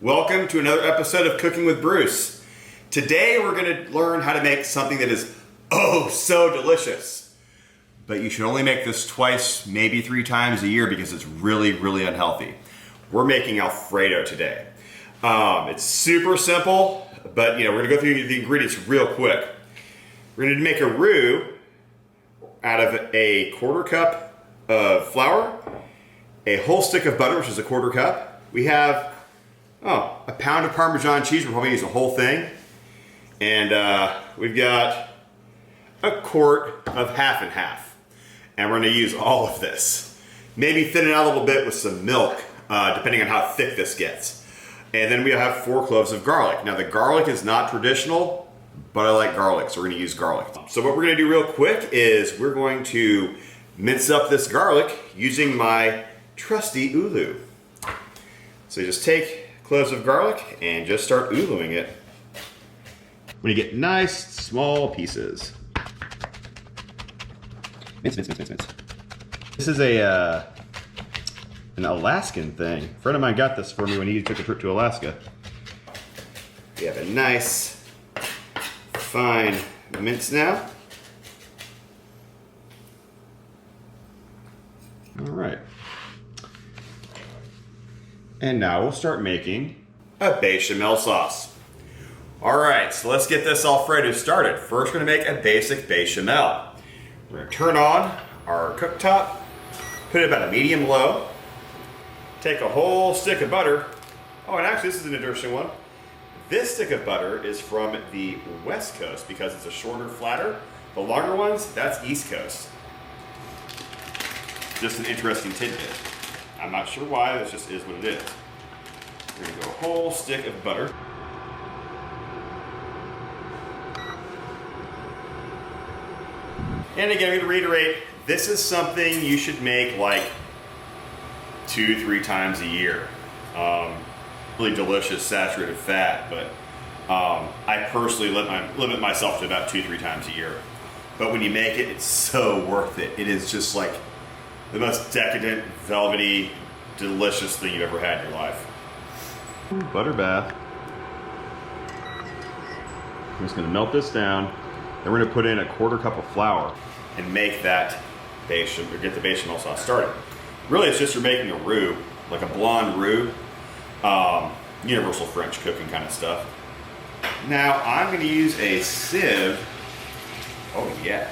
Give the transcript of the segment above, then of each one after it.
Welcome to another episode of Cooking with Bruce. Today we're going to learn how to make something that is oh so delicious. But you should only make this twice, maybe 3 times a year because it's really, really unhealthy. We're making Alfredo today. It's super simple, but we're going to go through the ingredients real quick. We're going to make a roux out of a 1/4 cup of flour, a whole stick of butter, which is a 1/4 cup. We have a pound of Parmesan cheese. We're probably use the whole thing. And we've got a quart of half and half. And we're going to use all of this. Maybe thin it out a little bit with some milk, depending on how thick this gets. And then we have 4 cloves of garlic. Now the garlic is not traditional, but I like garlic, so we're going to use garlic. So what we're going to do real quick is we're going to mince up this garlic using my trusty ooloo. So you just take cloves of garlic and just start oolooing it. When you get nice small pieces. Mince, mince, mince, mince, mince. This is an Alaskan thing. A friend of mine got this for me when he took a trip to Alaska. We have a nice fine mince now. All right. And now we'll start making a bechamel sauce. All right, so let's get this Alfredo started. First, we're gonna make a basic bechamel. We're gonna turn on our cooktop, put it about a medium low, take a whole stick of butter. Oh, and actually this is an interesting one. This stick of butter is from the West Coast because it's a shorter, flatter. The longer ones, that's East Coast. Just an interesting tidbit. I'm not sure why, this just is what it is. We're gonna go a whole stick of butter. And again, I'm gonna reiterate, this is something you should make like 2-3 times a year. Really delicious saturated fat, but I personally limit myself to about 2-3 times a year. But when you make it, it's so worth it. It is just like the most decadent, velvety, delicious thing you've ever had in your life. Butter bath. I'm just gonna melt this down. Then we're gonna put in a 1/4 cup of flour and make that bechamel, or get the bechamel sauce started. Really, it's just you're making a roux, like a blonde roux, universal French cooking kind of stuff. Now I'm gonna use a sieve. Oh yeah,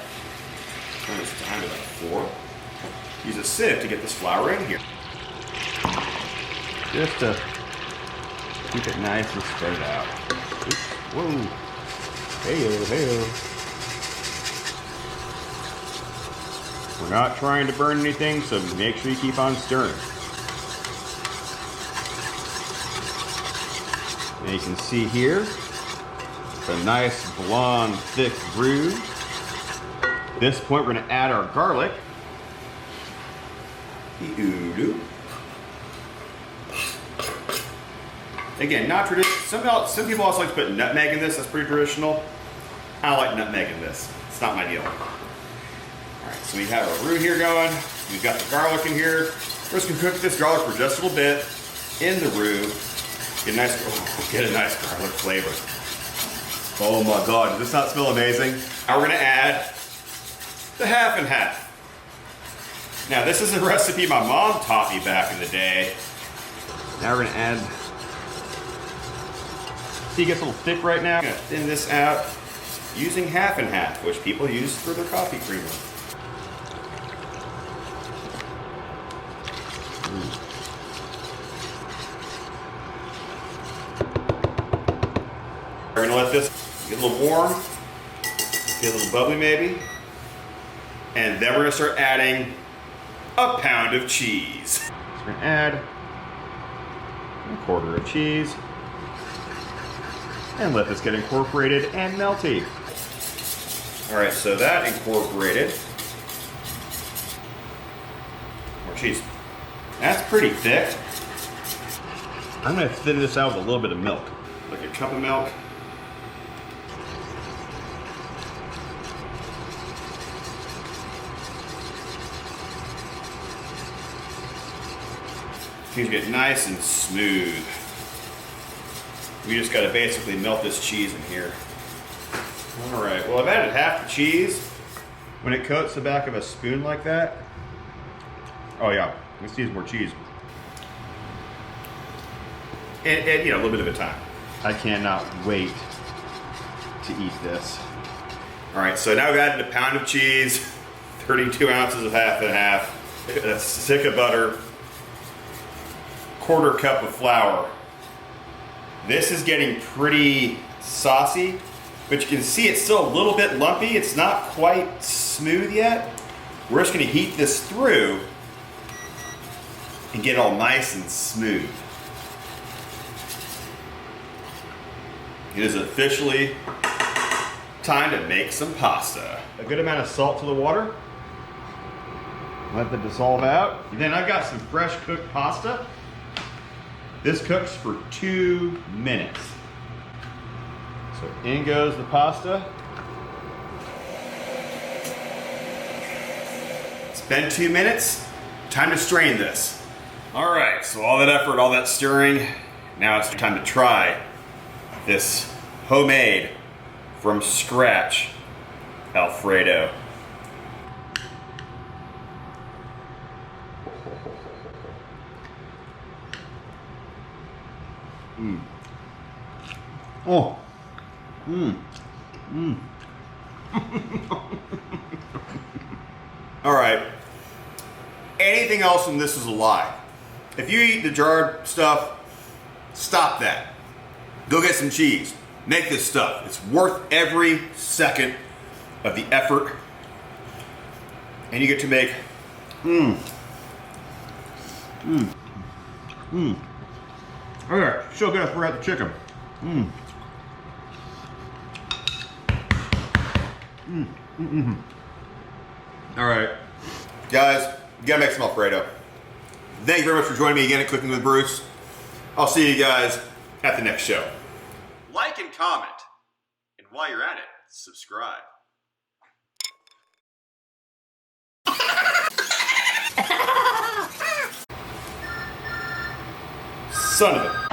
turn this down to like 4. Use a sieve to get this flour in here. Just to keep it nice and spread it out. Oops. Whoa. Hey-o, hey-o. We're not trying to burn anything, so make sure you keep on stirring. And you can see here, the nice blonde, thick roux. At this point, we're going to add our garlic. The ooloo. Again, not traditional. Some people also like to put nutmeg in this. That's pretty traditional. I don't like nutmeg in this. It's not my deal. All right, so we have our roux here going. We've got the garlic in here. We're just gonna cook this garlic for just a little bit in the roux. Get a nice garlic flavor. Oh my God, does this not smell amazing? Now we're gonna add the half and half. Now this is a recipe my mom taught me back in the day. Now we're gonna add, see it gets a little thick right now. I'm gonna thin this out using half and half, which people use for their coffee creamer. We're gonna let this get a little warm, get a little bubbly maybe, and then we're gonna start adding a pound of cheese. So we're gonna add a 1/4 of cheese and let this get incorporated and melty. All right, so that incorporated. More cheese. That's pretty thick. I'm gonna thin this out with a little bit of milk. Like a cup of milk. Things get nice and smooth. We just gotta basically melt this cheese in here. All right, well I've added half the cheese. When it coats the back of a spoon like that, oh yeah, let's use more cheese. And you know, a little bit of a time. I cannot wait to eat this. All right, so now we've added a pound of cheese, 32 ounces of half and half, a stick of butter, quarter cup of flour. This is getting pretty saucy, but you can see it's still a little bit lumpy. It's not quite smooth yet. We're just gonna heat this through and get it all nice and smooth. It is officially time to make some pasta. A good amount of salt to the water. Let that dissolve out. And then I've got some fresh cooked pasta. This cooks for 2 minutes. So in goes the pasta. It's been 2 minutes. Time to strain this. All right, so all that effort, all that stirring. Now it's time to try this homemade, from scratch, Alfredo. Mm. Oh. Mm. Mm. All right. Anything else in this is a lie. If you eat the jarred stuff, stop that. Go get some cheese. Make this stuff. It's worth every second of the effort. And you get to make, Okay, so good I forgot the chicken. All right, guys, you gotta make some Alfredo. Thank you very much for joining me again at Cooking with Bruce. I'll see you guys at the next show. Like and comment, and while you're at it, subscribe. Son of a...